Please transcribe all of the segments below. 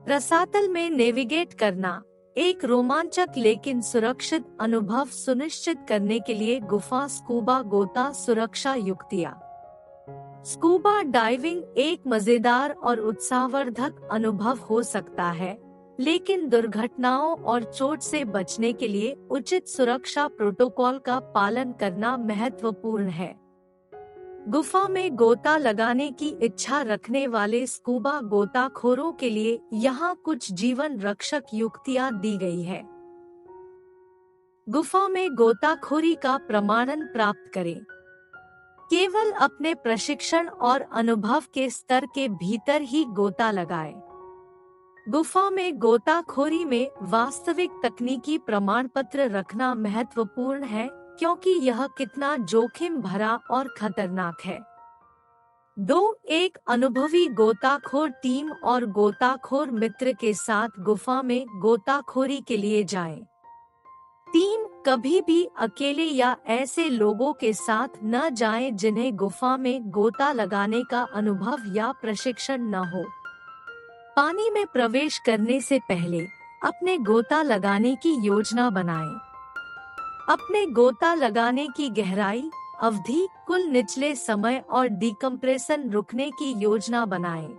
रसातल में नेविगेट करना एक रोमांचक लेकिन सुरक्षित अनुभव सुनिश्चित करने के लिए गुफा स्कूबा गोता सुरक्षा युक्तियाँ। स्कूबा डाइविंग एक मजेदार और उत्साहवर्धक अनुभव हो सकता है, लेकिन दुर्घटनाओं और चोट से बचने के लिए उचित सुरक्षा प्रोटोकॉल का पालन करना महत्वपूर्ण है। गुफा में गोता लगाने की इच्छा रखने वाले स्कूबा गोताखोरों के लिए यहाँ कुछ जीवन रक्षक युक्तियाँ दी गई है। गुफा में गोताखोरी का प्रमाणन प्राप्त करें। केवल अपने प्रशिक्षण और अनुभव के स्तर के भीतर ही गोता लगाएं। गुफा में गोताखोरी में वास्तविक तकनीकी प्रमाण पत्र रखना महत्वपूर्ण है, क्योंकि यह कितना जोखिम भरा और खतरनाक है। 2. एक अनुभवी गोताखोर टीम और गोताखोर मित्र के साथ गुफा में गोताखोरी के लिए जाएं। 3. कभी भी अकेले या ऐसे लोगों के साथ न जाएं जिन्हें गुफा में गोता लगाने का अनुभव या प्रशिक्षण न हो। पानी में प्रवेश करने से पहले अपने गोता लगाने की योजना बनाएं। अपने गोता लगाने की गहराई, अवधि, कुल निचले समय और डिकम्प्रेशन रुकने की योजना बनाएं।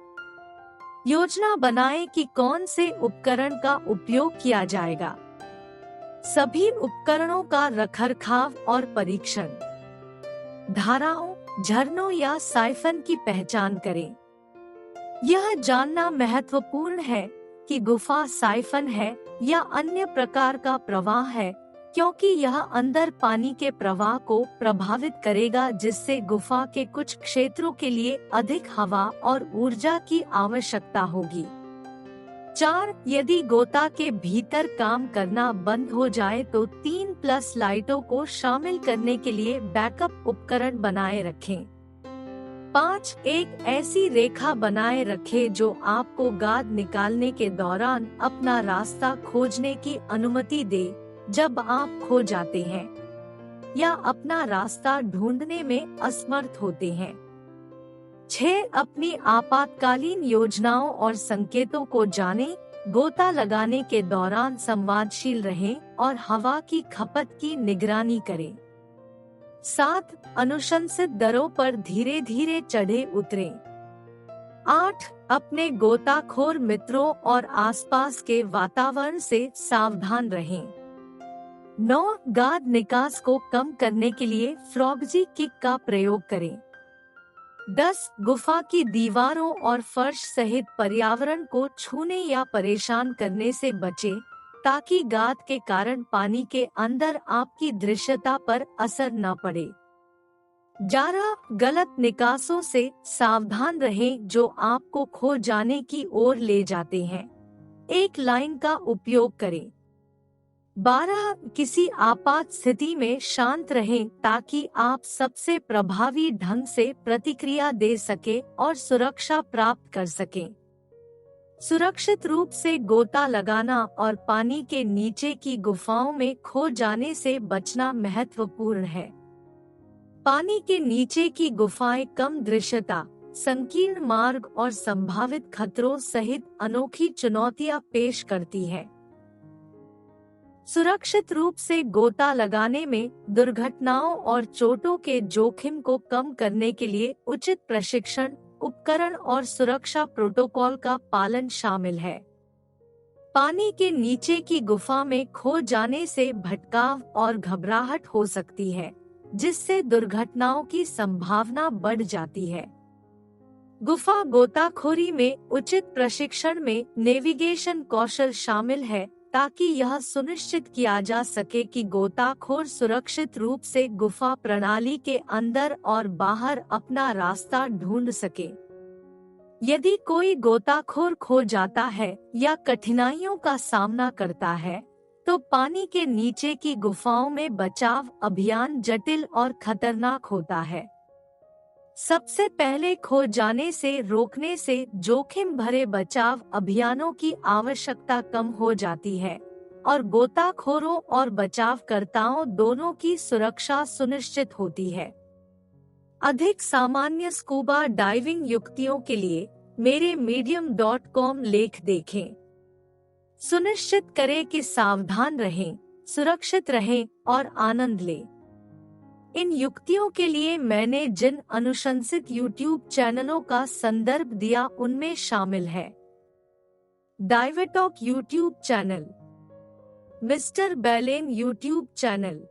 योजना बनाएं कि कौन से उपकरण का उपयोग किया जाएगा। सभी उपकरणों का रखरखाव और परीक्षण। धाराओं, झरनों या साइफन की पहचान करें। यह जानना महत्वपूर्ण है कि गुफा साइफन है या अन्य प्रकार का प्रवाह है, क्योंकि यह अंदर पानी के प्रवाह को प्रभावित करेगा, जिससे गुफा के कुछ क्षेत्रों के लिए अधिक हवा और ऊर्जा की आवश्यकता होगी। 4. यदि गोता के भीतर काम करना बंद हो जाए तो 3+ लाइटों को शामिल करने के लिए बैकअप उपकरण बनाए रखें। 5. एक ऐसी रेखा बनाए रखें जो आपको गाद निकालने के दौरान अपना रास्ता खोजने की अनुमति दे जब आप खो जाते हैं या अपना रास्ता ढूंढने में असमर्थ होते हैं। 6. अपनी आपातकालीन योजनाओं और संकेतों को जानें। गोता लगाने के दौरान संवादशील रहें और हवा की खपत की निगरानी करें। 7. अनुशंसित दरों पर धीरे धीरे चढ़े उतरें। 8. अपने गोताखोर मित्रों और आसपास के वातावरण से सावधान रहें। 9. गाद निकास को कम करने के लिए फ्रॉगजी किक का प्रयोग करें। 10. गुफा की दीवारों और फर्श सहित पर्यावरण को छूने या परेशान करने से बचें, ताकि गाद के कारण पानी के अंदर आपकी दृश्यता पर असर न पड़े। 11. गलत निकासों से सावधान रहें जो आपको खो जाने की ओर ले जाते हैं। एक लाइन का उपयोग करें। 12. किसी आपात स्थिति में शांत रहें ताकि आप सबसे प्रभावी ढंग से प्रतिक्रिया दे सकें और सुरक्षा प्राप्त कर सकें। सुरक्षित रूप से गोता लगाना और पानी के नीचे की गुफाओं में खो जाने से बचना महत्वपूर्ण है। पानी के नीचे की गुफाएं कम दृश्यता, संकीर्ण मार्ग और संभावित खतरों सहित अनोखी चुनौतियां पेश करती है। सुरक्षित रूप से गोता लगाने में दुर्घटनाओं और चोटों के जोखिम को कम करने के लिए उचित प्रशिक्षण, उपकरण और सुरक्षा प्रोटोकॉल का पालन शामिल है। पानी के नीचे की गुफा में खो जाने से भटकाव और घबराहट हो सकती है, जिससे दुर्घटनाओं की संभावना बढ़ जाती है। गुफा गोताखोरी में उचित प्रशिक्षण में नेविगेशन कौशल शामिल है, ताकि यह सुनिश्चित किया जा सके कि गोताखोर सुरक्षित रूप से गुफा प्रणाली के अंदर और बाहर अपना रास्ता ढूंढ सके। यदि कोई गोताखोर खो जाता है या कठिनाइयों का सामना करता है, तो पानी के नीचे की गुफाओं में बचाव अभियान जटिल और खतरनाक होता है। सबसे पहले खो जाने से रोकने से जोखिम भरे बचाव अभियानों की आवश्यकता कम हो जाती है और गोताखोरों और बचावकर्ताओं दोनों की सुरक्षा सुनिश्चित होती है। अधिक सामान्य स्कूबा डाइविंग युक्तियों के लिए मेरे medium.com लेख देखें। सुनिश्चित करें कि सावधान रहें, सुरक्षित रहें और आनंद लें। इन युक्तियों के लिए मैंने जिन अनुशंसित YouTube चैनलों का संदर्भ दिया उनमें शामिल है डाइवेटॉक YouTube चैनल, मिस्टर बैलेन YouTube चैनल,